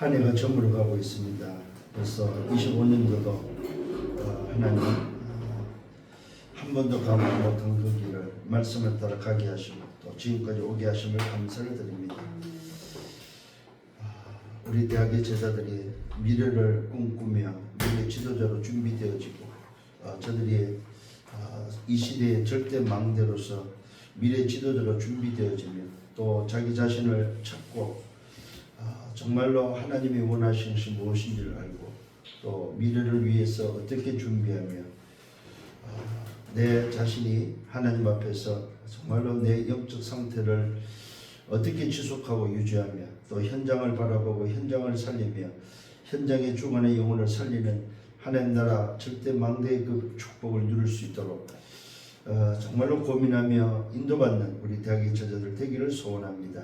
한 해가 저물어가고 있습니다. 벌써 25년도도 하나님 한 번도 가보지 못한 그 길을 말씀을 따라 가게 하시고 또 지금까지 오게 하심을 감사를 드립니다. 우리 대학의 제자들이 미래를 꿈꾸며 미래 지도자로 준비되어지고 저들이 이 시대의 절대 망대로서 미래 지도자로 준비되어지며 또 자기 자신을 찾고 정말로 하나님이 원하시는 것이 무엇인지를 알고 또 미래를 위해서 어떻게 준비하며 내 자신이 하나님 앞에서 정말로 내 영적 상태를 어떻게 지속하고 유지하며 또 현장을 바라보고 현장을 살리며 현장의 주관의 영혼을 살리는 하나님 나라 절대 망대의 그 축복을 누릴 수 있도록 정말로 고민하며 인도받는 우리 대학의 제자들 되기를 소원합니다.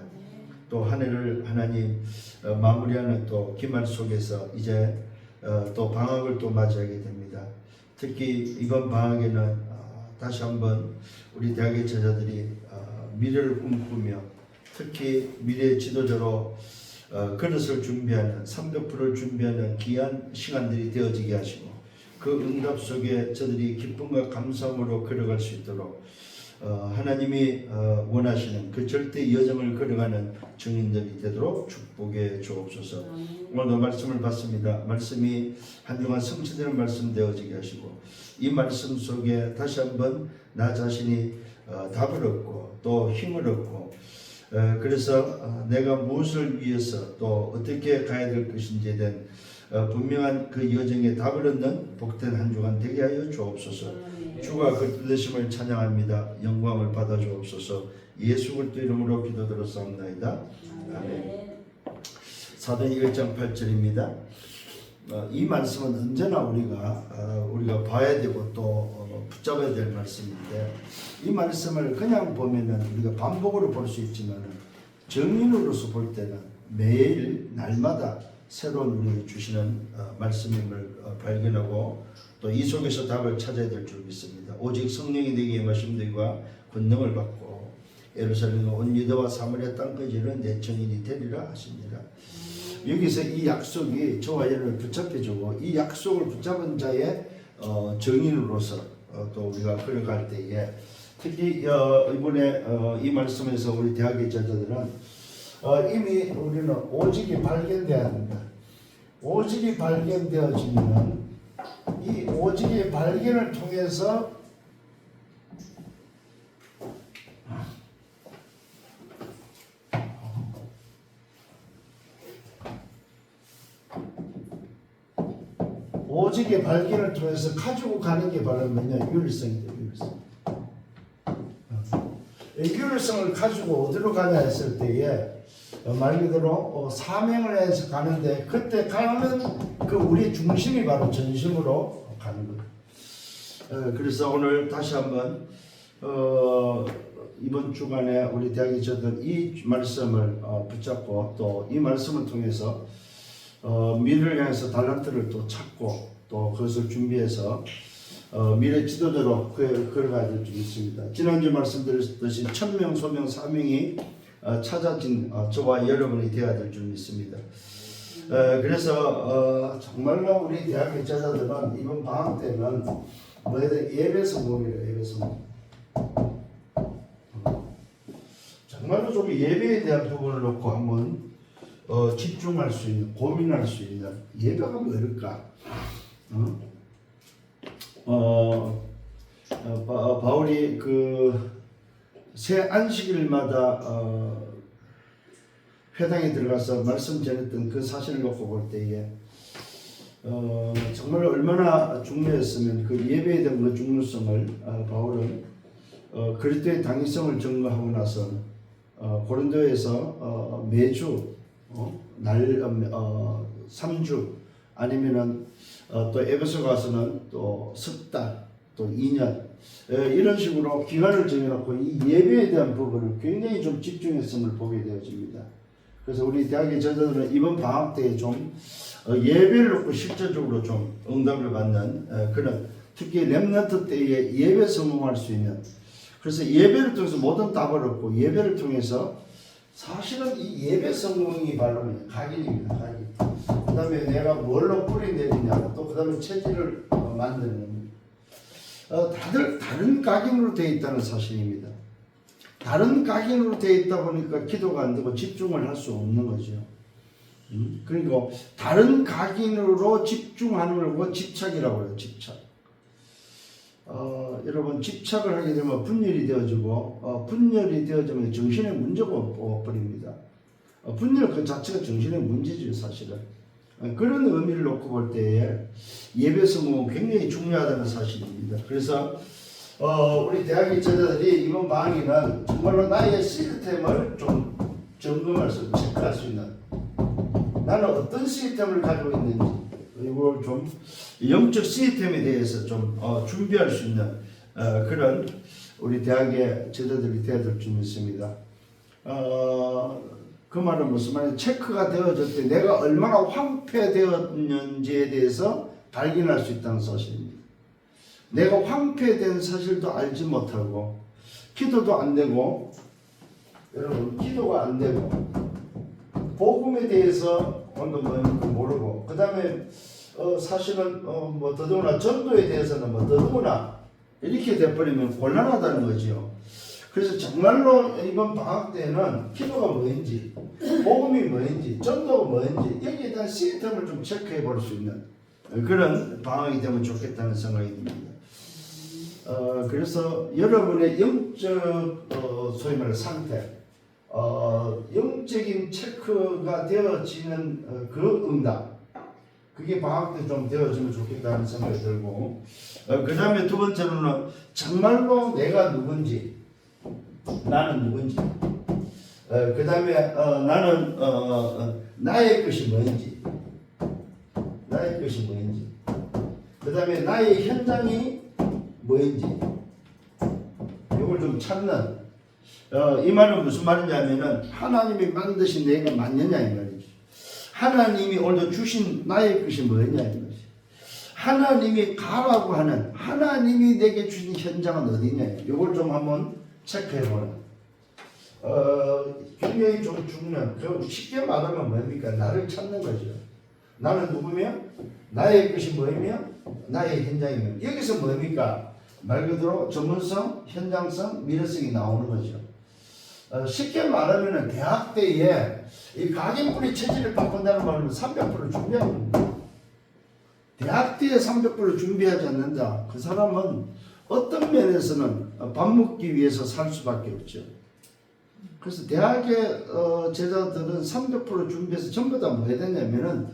또 한 해를 하나님 마무리하는 또 기말 속에서 이제 또 방학을 또 맞이하게 됩니다. 특히 이번 방학에는 다시 한번 우리 대학의 제자들이 미래를 꿈꾸며 특히 미래 지도자로 그릇을 준비하는 300%를 준비하는 귀한 시간들이 되어지게 하시고 그 응답 속에 저들이 기쁨과 감사함으로 걸어갈 수 있도록 하나님이 원하시는 그 절대 여정을 걸어가는 증인들이 되도록 축복해 주옵소서. 오늘도 말씀을 받습니다. 말씀이 한 주간 성취되는 말씀 되어지게 하시고 이 말씀 속에 다시 한번 나 자신이 답을 얻고 또 힘을 얻고 그래서 내가 무엇을 위해서 또 어떻게 가야 될 것인지에 대한 분명한 그 여정에 답을 얻는 복된 한 주간 되게 하여 주옵소서. 주가 그 뜻심을 찬양합니다. 영광을 받아 주옵소서. 예수 그리스도 이름으로 기도드렸사옵나이다. 아멘. 사도행 1장 8절입니다. 이 말씀은 언제나 우리가 봐야 되고 또 붙잡아야 될 말씀인데 이 말씀을 그냥 보면은 우리가 반복으로 볼 수 있지만 정인으로서 볼 때는 매일 날마다 새로운 우리에게 주시는 말씀임을 발견하고 또 이 속에서 답을 찾아야 될 줄 믿습니다. 오직 성령이 내게 임하심과 권능을 받고 예루살렘과 온 유다와 사마리아 땅까지 이르는 내 증인이 되리라 하십니다. 여기서 이 약속이 저와 여러분을 붙잡혀주고 이 약속을 붙잡은 자의 증인으로서 또 우리가 걸어갈 때에 특히 이번에 이 말씀에서 우리 대학의 제자들은 이미 우리는 오직이 발견되어야 합니다. 오직이 발견되어지면 이 오직의 발견을 통해서 오직의 발견을 통해서 가지고 가는 게 바로 뭐냐? 유일성이다. 유일성을 가지고 어디로 가냐 했을 때에 말 그대로 사명을 해서 가는데 그때 가는 그 우리 중심이 바로 전심으로 가는 거예요. 그래서 오늘 다시 한번 이번 주간에 우리 대학에 저던 이 말씀을 붙잡고 또 이 말씀을 통해서 미래를 향해서 달란트를 또 찾고 또 그것을 준비해서 미래 지도자로 걸어가야 될 줄 있습니다. 지난주 말씀드렸듯이 천명, 소명, 사명이 찾아진 저와 여러분이 되어야 될 줄 믿습니다. 그래서 정말로 우리 대학교 제자들은 이번 방학 때는 예배 성공이래요. 예배 성공. 정말로 좀 예배에 대한 부분을 놓고 한번 집중할 수 있는, 고민할 수 있는 예배가 뭐일까? 바울이 그 새 안식일마다 회당에 들어가서 말씀 전했던 그 사실을 놓고 볼 때에 정말 얼마나 중요했으면 그 예배에 대한 그 중요성을 바울은 그리스도의 당위성을 증거하고 나서 고린도에서 매주 3주 아니면은 또 에베소 가서는 또 석 달 또 2년 이런 식으로 기간을 정해놓고 이 예배에 대한 부분을 굉장히 좀 집중했음을 보게 되어집니다. 그래서 우리 대학의 제자들은 이번 방학 때에 좀 예배를 놓고 실제적으로 좀 응답을 받는 그런 특히 렘넌트 때에 예배 성공할 수 있는 그래서 예배를 통해서 모든 답을 얻고 예배를 통해서 사실은 이 예배 성공이 바로 각인입니다. 각인. 그 다음에 내가 뭘로 뿌리내리냐, 또 그 다음에 체질을 만드는 겁니다. 다들 다른 각인으로 되어 있다는 사실입니다. 다른 각인으로 되어 있다 보니까 기도가 안 되고 집중을 할 수 없는 거죠. 그리고 다른 각인으로 집중하는 걸 집착이라고 해요. 집착. 여러분 집착을 하게 되면 분열이 되어지고 분열이 되어지면 정신에 문제가 버립니다. 분열 그 자체가 정신의 문제죠, 사실은. 그런 의미를 놓고 볼 때에 예배 성공은 굉장히 중요하다는 사실입니다. 그래서 우리 대학의 제자들이 이번 강의는 정말로 나의 시스템을 좀 점검할 수, 체크할 수 있는, 나는 어떤 시스템을 가지고 있는지, 이걸 좀 영적 시스템에 대해서 좀 준비할 수 있는 그런 우리 대학의 제자들이 되어야 될 줄 믿습니다. 그 말은 무슨 말이냐, 체크가 되어질 때 내가 얼마나 황폐되었는지에 대해서 발견할 수 있다는 사실입니다. 내가 황폐된 사실도 알지 못하고 기도도 안 되고, 여러분 기도가 안 되고 복음에 대해서 뭔가 모르고, 그 다음에 사실은 뭐 더더구나 전도에 대해서는 뭐 더더구나 이렇게 돼버리면 곤란하다는 거죠. 그래서 정말로 이번 방학 때는 기도가 뭔지, 복음이 뭔지, 전도가 뭔지 여기에 대한 시스템을 좀 체크해 볼 수 있는 그런 방학이 되면 좋겠다는 생각이 듭니다. 그래서 여러분의 영적 소위 말해 상태, 영적인 체크가 되어지는 그 응답, 그게 방학 때 좀 되어지면 좋겠다는 생각이 들고, 그 다음에 두 번째로는 정말로 내가 누군지, 나는 누군지, 그 다음에 나는 나의 것이 뭔지, 나의 것이 뭔지, 그 다음에 나의 현장이 뭔지, 이걸 좀 찾는, 이 말은 무슨 말이냐면은 하나님이 만드신 내가 맞느냐 이 말이죠. 하나님이 오늘 주신 나의 것이 뭐냐 이 말이죠. 하나님이 가라고 하는, 하나님이 내게 주신 현장은 어디냐, 이걸 좀 한번 체크해보라. 굉장히 좀 중요한, 쉽게 말하면 뭡니까? 나를 찾는 거죠. 나는 누구며? 나의 것이 뭐이며? 나의 현장이며. 여기서 뭡니까? 말 그대로 전문성, 현장성, 미래성이 나오는 거죠. 쉽게 말하면 대학 때에 이 각인뿌리 체질을 바꾼다는 말은 300% 준비하는 겁니다. 대학 때에 300% 준비하지 않는다. 그 사람은 어떤 면에서는 밥 먹기 위해서 살 수밖에 없죠. 그래서 대학의 제자들은 300% 준비해서 전부 다 뭐 해야 되냐면은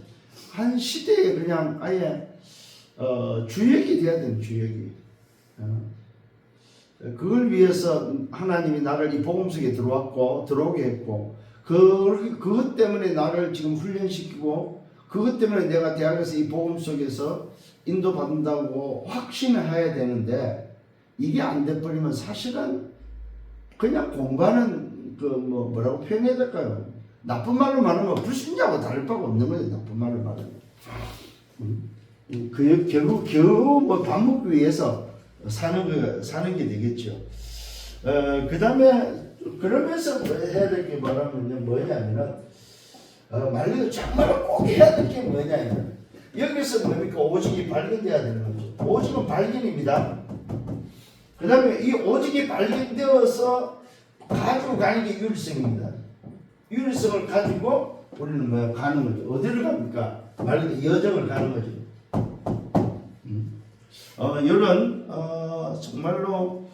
한 시대에 그냥 아예 주역이 돼야 되는 주역이. 그걸 위해서 하나님이 나를 이 복음 속에 들어오게 했고, 그것 때문에 나를 지금 훈련시키고, 그것 때문에 내가 대학에서 이 복음 속에서 인도받는다고 확신을 해야 되는데, 이게 안 돼버리면 사실은 그냥 공부하는 뭐라고 표현해야 될까요? 나쁜 말로 말하면 불신자하고 다를 바가 없는 거예요. 나쁜 말로 말하면. 결국 겨우 뭐 밥 먹기 위해서 사는 게 되겠죠. 그 다음에 그러면서 뭐 해야 될 게 뭐냐면은 말 그대로 정말 꼭 해야 될 게 뭐냐면, 여기서 뭡니까? 오직이 발견돼야 되는 거죠. 오직은 발견입니다. 그 다음에 이 오직이 발견되어서 가지고 가는 게 유일성입니다. 유일성을 가지고 우리는 뭐 가는 거죠. 어디를 갑니까? 말 그대로 여정을 가는 거죠. 이런 정말로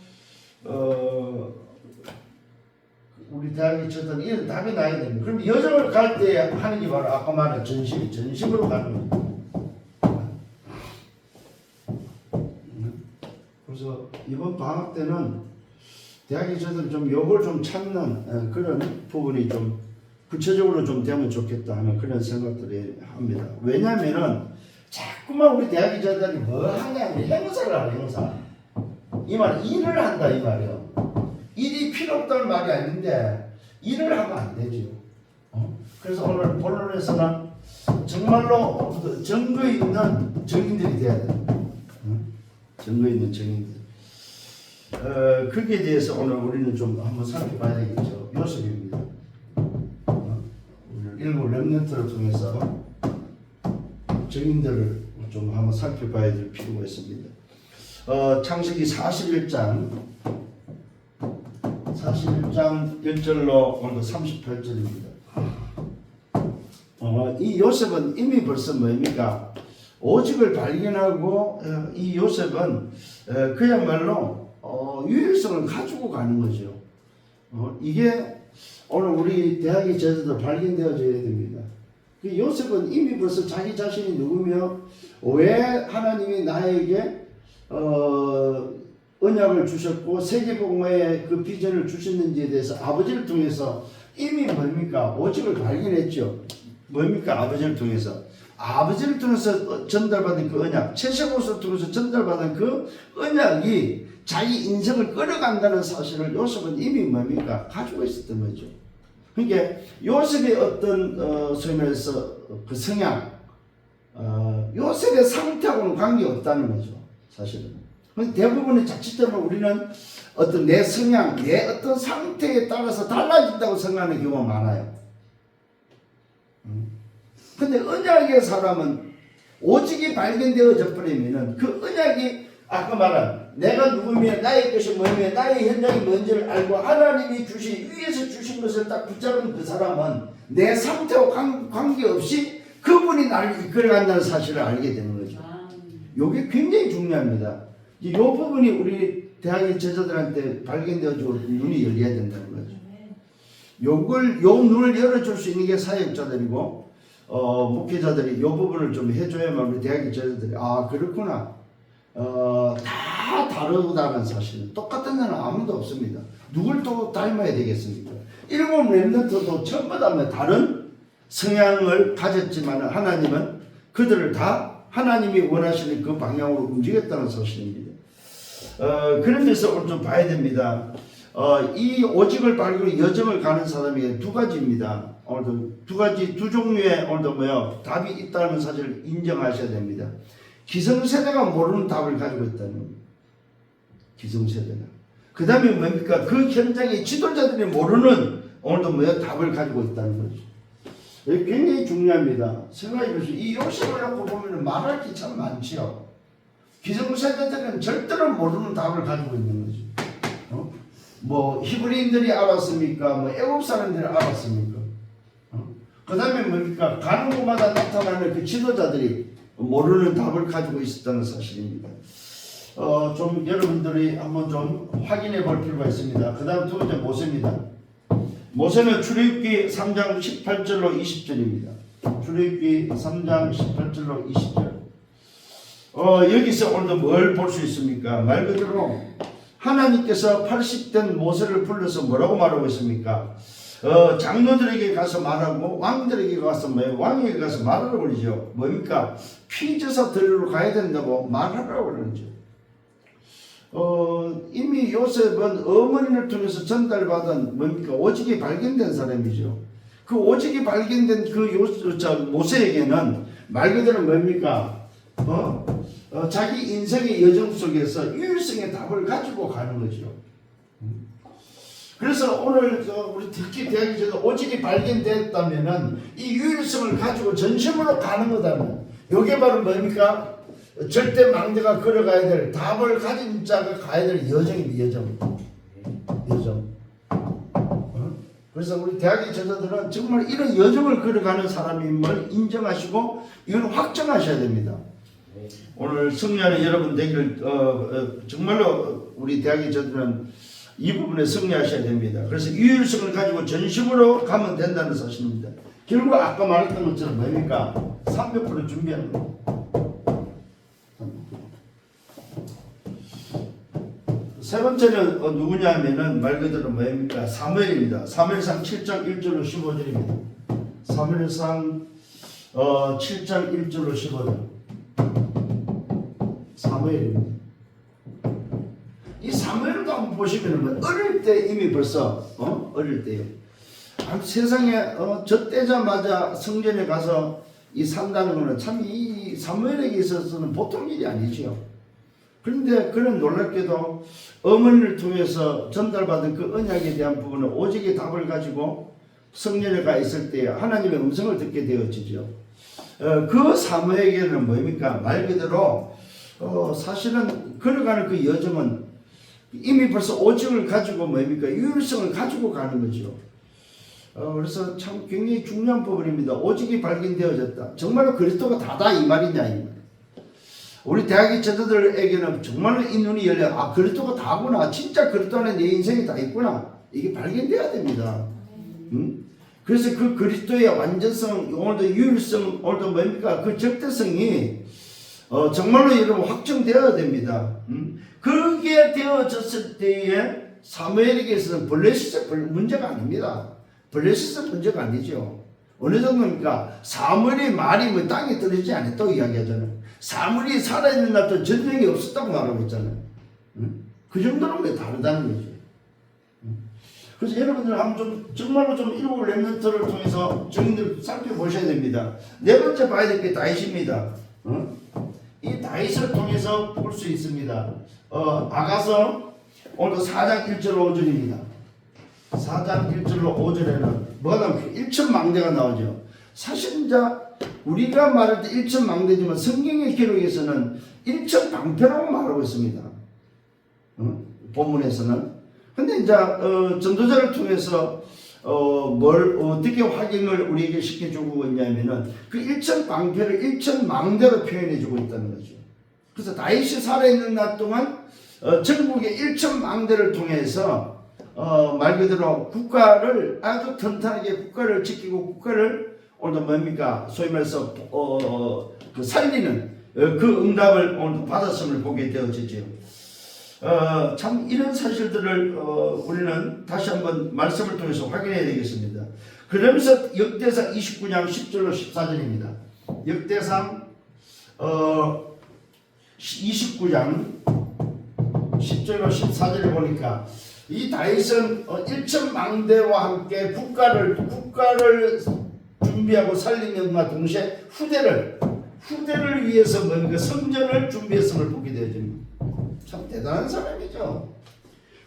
우리 대학이 쳤던 이런 답이 나야 됩니다. 그럼 여정을 갈 때 하는 게 바로 아까 말한 전심으로 가는 거죠. 그래서 이번 방학 때는 대학이 저들 좀 요걸 좀 찾는 그런 부분이 좀 구체적으로 좀 되면 좋겠다 하는 그런 생각들이 합니다. 왜냐면은 자꾸만 우리 대학이 저들이 뭐 하냐면 행사를 하는 행사. 이 말 일을 한다 이 말이요. 일이 필요 없다는 말이 아닌데 일을 하면 안 되죠. 그래서 오늘 본론에서는 정말로 증거 있는 증인들이 돼야 됩니다. 증거 있는 증인들. 거기에 대해서 오늘 우리는 좀 한번 살펴봐야 되겠죠. 요셉입니다. 일곱 렘넌트를 통해서 증인들을 좀 한번 살펴봐야 될 필요가 있습니다. 창세기 41장 1절로 오늘 38절입니다. 이 요셉은 이미 벌써 뭡니까? 오직을 발견하고 이 요셉은 그야말로 유일성을 가지고 가는 거죠. 이게 오늘 우리 대학의 제자들 발견되어져야 됩니다. 그 요셉은 이미 벌써 자기 자신이 누구며 왜 하나님이 나에게 언약을 주셨고 세계복음화의 그 비전을 주셨는지에 대해서 아버지를 통해서 이미 뭡니까? 오직을 발견했죠. 뭡니까? 아버지를 통해서 전달받은 그 언약, 채색옷을 통해서 전달받은 그 언약이 자기 인생을 끌어간다는 사실을 요셉은 이미 뭡니까? 가지고 있었던 거죠. 그러니까 요셉의 어떤 소위 말해서 그 성향, 요셉의 상태하고는 관계없다는 거죠. 사실은. 대부분의 자칫하면 우리는 어떤 내 성향, 내 어떤 상태에 따라서 달라진다고 생각하는 경우가 많아요. 근데 언약의 사람은 오직이 발견되어져 버리면은 그 언약이 아까 말한 내가 누구며 나의 것이 뭐며 나의 현장이 뭔지를 알고 하나님이 주신 위에서 주신 것을 딱 붙잡은 그 사람은 내 상태와 관계없이 그분이 나를 이끌어간다는 사실을 알게 되는 거죠. 이게 굉장히 중요합니다. 이 부분이 우리 대학의 제자들한테 발견되어지고 눈이 열려야 된다는 거죠. 요 눈을 열어줄 수 있는 게 사역자들이고 목회자들이 이 부분을 좀 해줘야만 우리 대학의 제자들이 그렇구나. 다 다르다는 사실은 똑같은 자는 아무도 없습니다. 누굴 또 닮아야 되겠습니까? 일곱 렘넌트도 전부 다 다른 성향을 가졌지만 하나님은 그들을 다 하나님이 원하시는 그 방향으로 움직였다는 사실입니다. 그런 데서 오늘 좀 봐야 됩니다. 이 오직을 발견 여정을 가는 사람이 두 가지입니다. 오늘도 두 종류의 오늘도 답이 있다는 사실을 인정하셔야 됩니다. 기성세대가 모르는 답을 가지고 있다는 기성세대가. 그 다음에 뭡니까? 그 현장의 지도자들이 모르는 오늘도 답을 가지고 있다는 거죠. 굉장히 중요합니다. 생각해 보시죠. 이 요셉을 놓고 보면 말할 게 참 많지요. 기성세대들은 절대로 모르는 답을 가지고 있는 거죠. 히브리인들이 알았습니까? 애국 사람들이 알았습니까? 그 다음에 뭡니까? 가는 곳마다 나타나는 그 지도자들이 모르는 답을 가지고 있었다는 사실입니다. 좀 여러분들이 한번 좀 확인해 볼 필요가 있습니다. 그 다음 두 번째 모세입니다. 모세는 출애굽기 3장 18절로 20절입니다. 출애굽기 3장 18절로 20절. 여기서 오늘도 뭘 볼 수 있습니까? 말 그대로 하나님께서 80된 모세를 불러서 뭐라고 말하고 있습니까? 장로들에게 가서 말하고 왕들에게 가서 왕에게 가서 말하라고 그러죠. 뭡니까? 피제사 드리러 가야 된다고 말하라고 그러죠. 이미 요셉은 어머니를 통해서 전달받은 뭡니까? 오직이 발견된 사람이죠. 그 오직이 발견된 모세에게는 말 그대로 뭡니까? 자기 인생의 여정 속에서 유일성의 답을 가지고 가는 거죠. 그래서 오늘 우리 특히 대학에서도 오직이 발견됐다면은 이 유일성을 가지고 전심으로 가는 거다면 이게 바로 뭡니까? 절대 망대가 걸어가야 될 답을 가진 자가 가야 될 여정입니다. 여정. 그래서 우리 대학의 제자들은 정말 이런 여정을 걸어가는 사람임을 인정하시고 이걸 확정하셔야 됩니다. 오늘 승리하는 여러분 되기를 정말로 우리 대학의 제자들은 이 부분에 승리하셔야 됩니다. 그래서 유일성을 가지고 전심으로 가면 된다는 사실입니다. 결국 아까 말했던 것처럼 뭡니까? 300% 준비하는 거예요. 세 번째는 누구냐 하면은 말 그대로 뭡니까? 사무엘입니다. 사무엘상 7장 1절로 15절입니다. 사무엘상 7장 1절로 15절. 사무엘입니다. 이 사무엘도 한번 보시면 어릴 때 이미 벌써 어릴 때요. 세상에 젖대자마자 성전에 가서 이 산다는 것은 참 이 사무엘에게 있어서는 보통 일이 아니지요. 그런데 그는 놀랍게도 어머니를 통해서 전달받은 그 언약에 대한 부분은 오직의 답을 가지고 성전에 가 있을 때 하나님의 음성을 듣게 되어지죠. 그 사무에게는 뭡니까? 말 그대로 사실은 걸어가는 그 여정은 이미 벌써 오직을 가지고 뭡니까? 유일성을 가지고 가는 거죠. 그래서 참 굉장히 중요한 부분입니다. 오직이 발견되어졌다. 정말로 그리스도가 다다 이 말이냐 이 말. 우리 대학의 제자들에게는 정말로 이 눈이 열려 그리스도가 다구나. 진짜 그리스도 안에 내 인생이 다 있구나. 이게 발견돼야 됩니다. 그래서 그 그리스도의 완전성, 오늘도 유일성, 오늘도 뭡니까? 그 절대성이 정말로 여러분 확정되어야 됩니다. 그게 되어졌을 때에 사무엘에게서는 블레셋의 문제가 아닙니다. 블레셋의 문제가 아니죠. 어느 정도입니까? 사무엘의 말이 뭐 땅에 떨어지지 않았다고 이야기하잖아요. 사무엘이 살아있는 날도 전쟁이 없었다고 말하고 있잖아요. 그 정도는 왜 다르다는 거죠. 그래서 여러분들 한번 정말로 일곱 렘넌트를 통해서 증인들 살펴보셔야 됩니다. 네 번째 봐야 될 게 다윗입니다. 이 다윗을 통해서 볼 수 있습니다. 아가서 오늘도 4장 1절 5절입니다. 4장 1절로 5절에는 뭐가 나옵니까? 일천망대가 나오죠. 사실 이제 우리가 말할 때 일천망대지만 성경의 기록에서는 일천방패라고 말하고 있습니다. 본문에서는. 근데 이제 전도자를 통해서 뭘 어떻게 확인을 우리에게 시켜주고 있냐면은 그 일천방패를 일천망대로 표현해주고 있다는 거죠. 그래서 다윗이 살아있는 날 동안 전국의 일천망대를 통해서 말 그대로 국가를 아주 튼튼하게 국가를 지키고 국가를 오늘도 뭡니까 소위 말해서 그 살리는 그 응답을 오늘도 받았음을 보게 되어지죠. 참 이런 사실들을 우리는 다시 한번 말씀을 통해서 확인해야 되겠습니다. 그러면서 역대상 29장 10절로 14절입니다. 역대상 29장 10절로 14절에 보니까 이 다윗은 일천망대와 함께 국가를 준비하고 살리면과 동시에 후대를 위해서 뭡니까 성전을 준비했음을 보게 되어집니다. 참 대단한 사람이죠.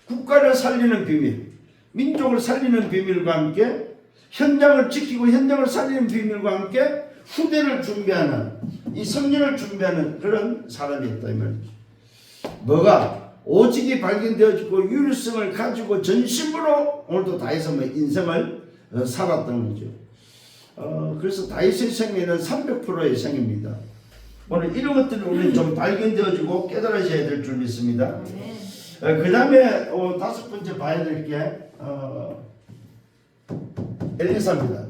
국가를 살리는 비밀, 민족을 살리는 비밀과 함께 현장을 지키고 현장을 살리는 비밀과 함께 후대를 준비하는 이 성전을 준비하는 그런 사람이었다 이 말이죠. 뭐가 오직이 발견되어지고 유일성을 가지고 전심으로 오늘도 다윗은 인생을 살았던 거죠. 그래서 다윗의 생애는 300%의 생입니다. 오늘 이런 것들이 우리는 좀 발견되어지고 깨달아져야 될 줄 믿습니다. 그 다음에 다섯 번째 봐야 될 게 엘리사입니다.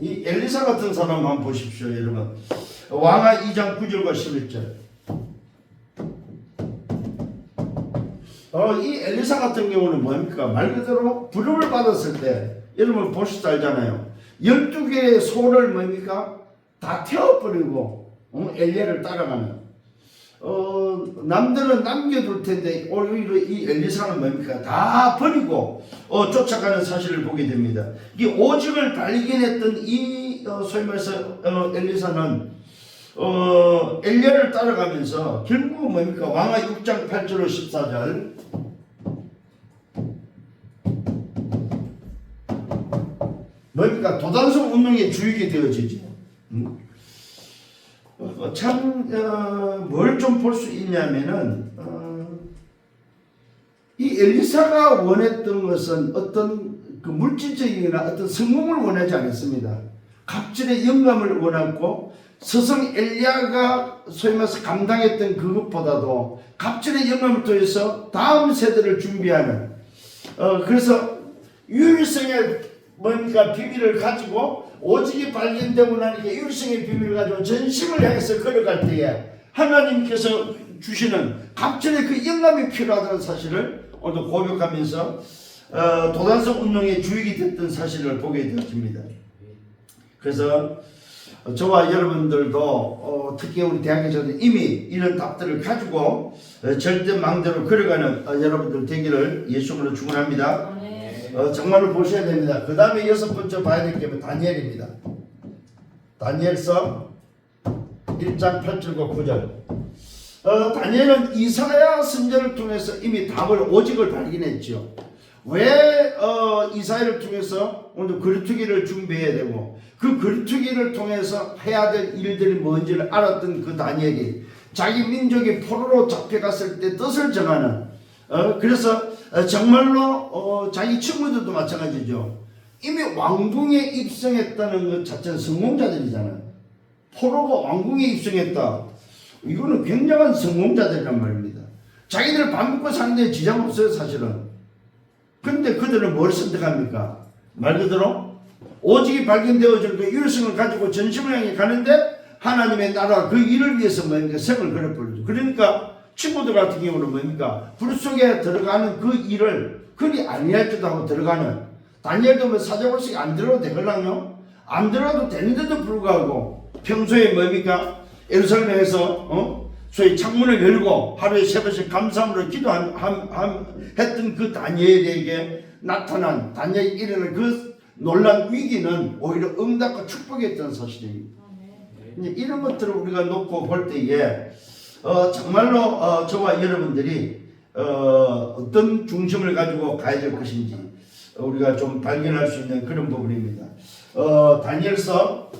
이 엘리사 같은 사람 한번 보십시오 여러분. 왕하 2장 9절과 11절. 이 엘리사 같은 경우는 뭡니까? 말 그대로 부름을 받았을 때 여러분 보시지 알잖아요. 12개의 소를 뭡니까? 다 태워버리고 엘리야를 따라가는 남들은 남겨둘 텐데 오히려 이 엘리사는 뭡니까? 다 버리고 쫓아가는 사실을 보게 됩니다. 이 오직을 발견했던 이 소위 말해서 엘리사는 엘리야를 따라가면서 결국은 뭡니까? 왕하 6장 8절로 14절 뭡니까? 도단성 운명의 주역이 되어지죠. 참 뭘 좀 볼 수 있냐면은 이 엘리사가 원했던 것은 어떤 그 물질적이나 어떤 성공을 원하지 않았습니다. 갑질의 영감을 원했고 스승 엘리야가 소위 말해서 감당했던 그것보다도 갑질의 영감을 통해서 다음 세대를 준비하는 그래서 유일성의 뭡니까 비밀을 가지고 오직이 발견되고 나니까 유일성의 비밀을 가지고 전심을 향해서 걸어갈 때에 하나님께서 주시는 갑절의 그 영감이 필요하다는 사실을 오늘 고백하면서 도단성 운동의 주역이 됐던 사실을 보게 되어집니다. 그래서 저와 여러분들도 특히 우리 대학에서는 이미 이런 답들을 가지고 절대 망대로 걸어가는 여러분들 되기를 예수님으로 축원합니다. 정말로 보셔야 됩니다. 그 다음에 여섯 번째 봐야 될 게 다니엘입니다. 다니엘서 1장 8절과 9절. 다니엘은 이사야 선지자를 통해서 이미 답을 오직을 발견했죠. 왜 이사야를 통해서 오늘 거리투기를 준비해야 되고 그 거리투기를 통해서 해야 될 일들이 뭔지를 알았던 그 다니엘이 자기 민족이 포로로 잡혀갔을 때 뜻을 정하는 그래서 정말로 자기 친구들도 마찬가지죠. 이미 왕궁에 입성했다는 것 자체는 성공자들이잖아요. 포로가 왕궁에 입성했다. 이거는 굉장한 성공자들이란 말입니다. 자기들 밥 먹고 사는 데 지장 없어요, 사실은. 근데 그들은 뭘 선택합니까? 말 그대로 오직이 발견되어질 그 일성을 가지고 전심을 향해 가는데 하나님의 나라 그 일을 위해서 뭡니까? 생을 걸어버리죠. 그러니까 친구들 같은 경우는 뭡니까? 불 속에 들어가는 그 일을 그리 아니할지도 하고 들어가는 다니엘도 뭐 사자골식 안 들어도 되걸랑요? 안 들어도 되는데도 불구하고 평소에 뭡니까? 예루살렘에서 소위 창문을 열고 하루에 3번씩 감사함으로 기도했던 그 다니엘에게 나타난 다니엘이 일어난 그 놀란 위기는 오히려 응답과 축복이었던 사실입니다. 이런 것들을 우리가 놓고 볼 때에 정말로 저와 여러분들이 어떤 중심을 가지고 가야 될 것인지 우리가 좀 발견할 수 있는 그런 부분입니다. 다니엘서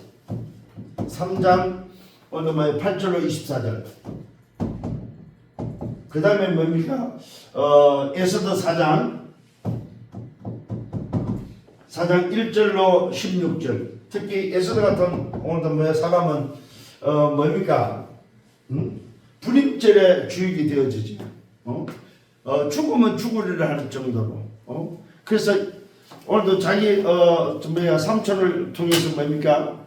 3장 8절로 24절 그 다음에 뭡니까? 에스더 4장 1절로 16절 특히 에스더 같은 오늘도 사람은 뭡니까? 불임절의 주역이 되어지지. 죽으면 죽으리라 할 정도로. 그래서 오늘도 자기 삼촌을 통해서 뭡니까?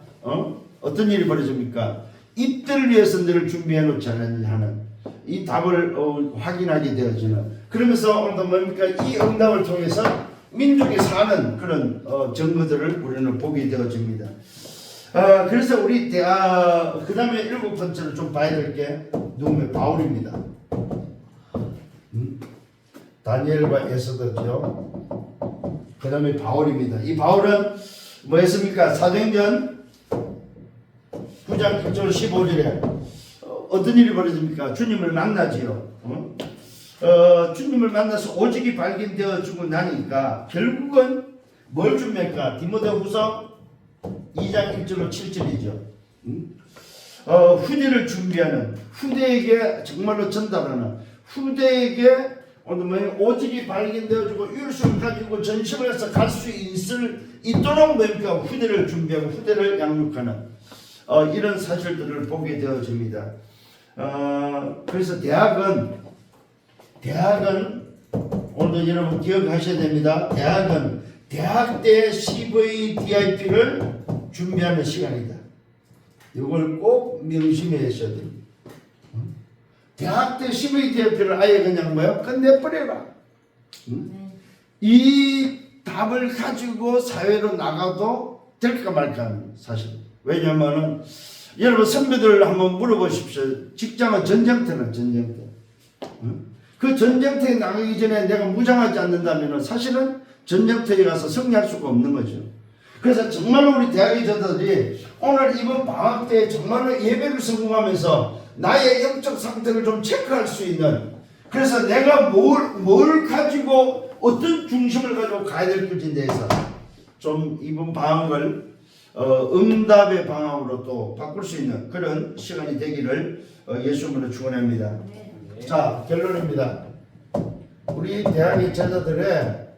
어떤 일이 벌어집니까? 이때를 위해서 너를 준비해 놓지 않았느냐 하는 이 답을 확인하게 되어지는. 그러면서 오늘도 뭡니까? 이 응답을 통해서 민족이 사는 그런 증거들을 우리는 보게 되어집니다. 그래서 우리 그 다음에 일곱 번째로 좀 봐야 될 게 누구면 바울입니다. 다니엘과 에스더죠. 그 다음에 바울입니다. 이 바울은 뭐 했습니까? 사도행전 9장 1절 15절에 어떤 일이 벌어집니까? 주님을 만나지요. 주님을 만나서 오직이 발견되어 주고 나니까 결국은 뭘 줍니까? 디모데후서 2장 1절로 7절이죠. 후대를 준비하는, 후대에게 정말로 전달하는, 후대에게 오직이 발견되어지고 율성을 가지고 전심을 해서 갈 수 있도록 뭡니까? 후대를 준비하고 후대를 양육하는 이런 사실들을 보게 되어집니다. 그래서 대학은 오늘도 여러분 기억하셔야 됩니다. 대학은 대학 때 CVDIP를 준비하는 시간이다. 이걸 꼭 명심하셔야 됩니다. 대학 때 CVDIP를 아예 그냥 끝내버려라. 이 답을 가지고 사회로 나가도 될까 말까 하는 사실. 왜냐하면 여러분 선배들 한번 물어보십시오. 직장은 전쟁터는 전쟁터. 그 전쟁터에 나가기 전에 내가 무장하지 않는다면 사실은 전쟁터에 가서 승리할 수가 없는 거죠. 그래서 정말로 우리 대학의 저들이 오늘 이번 방학 때 정말로 예배를 성공하면서 나의 영적 상태를 좀 체크할 수 있는, 그래서 내가 뭘 가지고 어떤 중심을 가지고 가야 될 것인지에 대해서 좀 이번 방학을 응답의 방학으로 또 바꿀 수 있는 그런 시간이 되기를 예수님으로 축원합니다. 자, 결론입니다. 우리 대학의 제자들의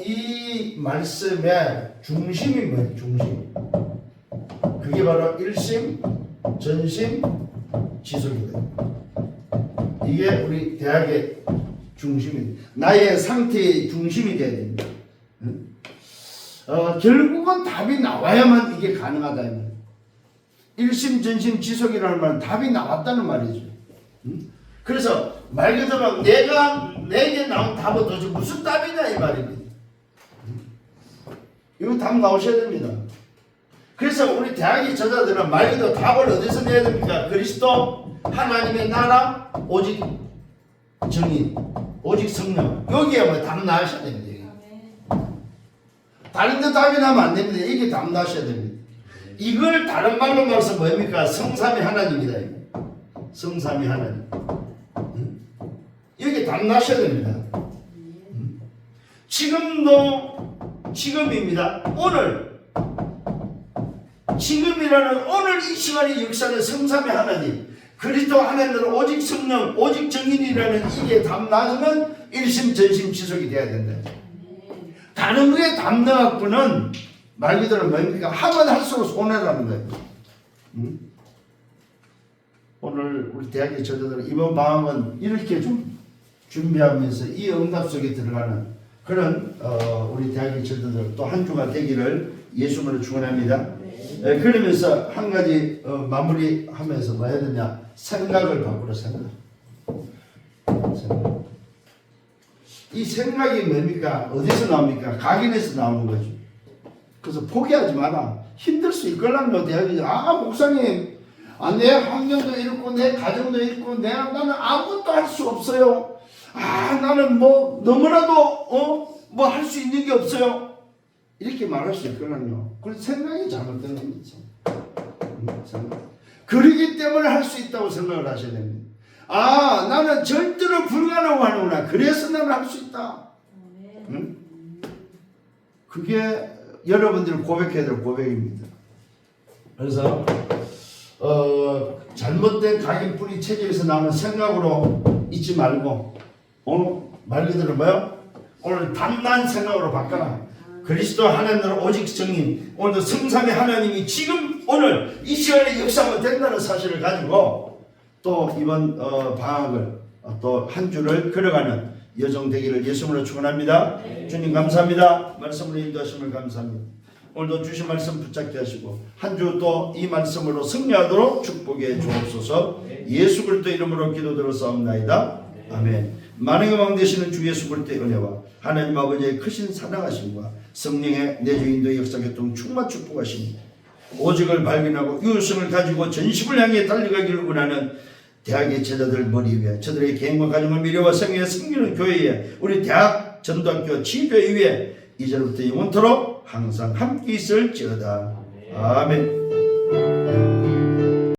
이 말씀의 중심이 뭐예요? 중심. 그게 바로 일심, 전심, 지속이다. 이게 우리 대학의 중심입니다. 나의 상태의 중심이 되어야 됩니다. 결국은 답이 나와야만 이게 가능하다. 일심, 전심, 지속이라는 말은 답이 나왔다는 말이죠. 그래서 말 그대로 내게 나온 답은 도대체 무슨 답이냐 이 말입니다. 이거 답 나오셔야 됩니다. 그래서 우리 대학의 저자들은 말 그대로 답을 어디서 내야 됩니까? 그리스도, 하나님의 나라, 오직 정의, 오직 성령. 여기에 답 나오셔야 됩니다. 다른 데 답이 나면 안 됩니다. 이게 답 나오셔야 됩니다. 이걸 다른 말로 말해서 뭡니까? 성삼위 하나님이다. 성삼위 하나님. 여기 답 나셔야 됩니다. 지금도 지금입니다. 오늘 지금이라는 오늘 이 시간의 역사는 성삼의 하나님 그리스도 안에는 오직 성령 오직 정인이라는 이게 담나면 일심전심 지속이 돼야 된다. 다른 거에 담나갖고는 말 그대로 뭡니까? 하면 할수록 손해라는 거예요. 오늘 우리 대학의 저자들 이번 방학은 이렇게 좀 준비하면서 이 응답 속에 들어가는 그런 우리 대학의 저자들 또 한 주가 되기를 예수님으로 축원합니다. 그러면서 한 가지 마무리하면서 뭐 해야 되냐? 생각을 바꾸라. 생각. 이 생각이 뭡니까? 어디서 나옵니까? 각인에서 나오는 거죠. 그래서 포기하지 마라. 힘들 수 있걸랑요. 대학이 목사님, 내 환경도 이렇고 내 가정도 있고 나는 아무것도 할 수 없어요. 나는 뭐 너무나도 뭐 할 수 있는 게 없어요. 이렇게 말할 수 있거든요. 그래서 생각이 잘못된 겁니다. 그러기 때문에 할 수 있다고 생각을 하셔야 됩니다. 나는 절대로 불가능하구나. 그래서 나는 할 수 있다. 응? 그게 여러분들이 고백해야 될 고백입니다. 그래서 잘못된 각인뿌리 체제에서 나오는 생각으로 잊지 말고 오늘 말 그대로 뭐요? 오늘 담난 생각으로 바꿔라. 그리스도 하나님은 오직 정인 오늘도 성삼의 하나님이 지금 오늘 이 시간에 역사하면 된다는 사실을 가지고 또 이번 방학을 또 한 주를 걸어가는 여정 되기를 예수님으로 축원합니다. 주님 감사합니다. 말씀으로 인도하심을 감사합니다. 오늘도 주신 말씀 붙잡게 하시고 한 주 또 이 말씀으로 승리하도록 축복해 주옵소서. 예수 그리스도 이름으로 기도드렸사옵나이다. 아멘. 만행의 왕 되시는 주 예수 그리스도의 은혜와 하나님 아버지의 크신 사랑하심과 성령의 내주인도의 역사교통 충만 축복하십니다. 오직을 발견하고 유효성을 가지고 전심을 향해 달려가기를 원하는 대학의 제자들 머리 위에 저들의 개인과 가정을 미래와 생애에 섬기는 교회에 우리 대학 전도학교 지교회 위에 이제부터 영원토록 항상 함께 있을지어다. 아멘.